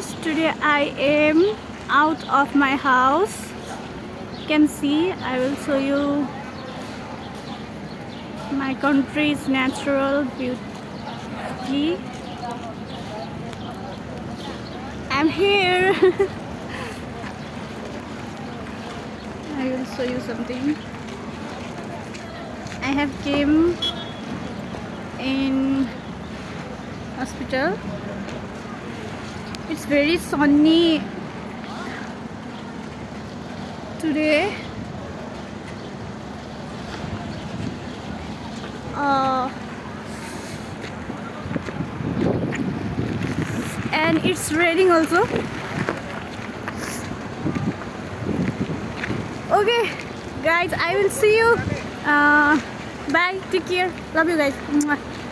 guys, today I am out of my house. You can see, I will show you my country's natural beauty. I'm here. I will show you something. I have came in hospital. It's very sunny today. And it's raining also. Okay, guys, I will see you. Bye. Take care. Love you guys. Mwah.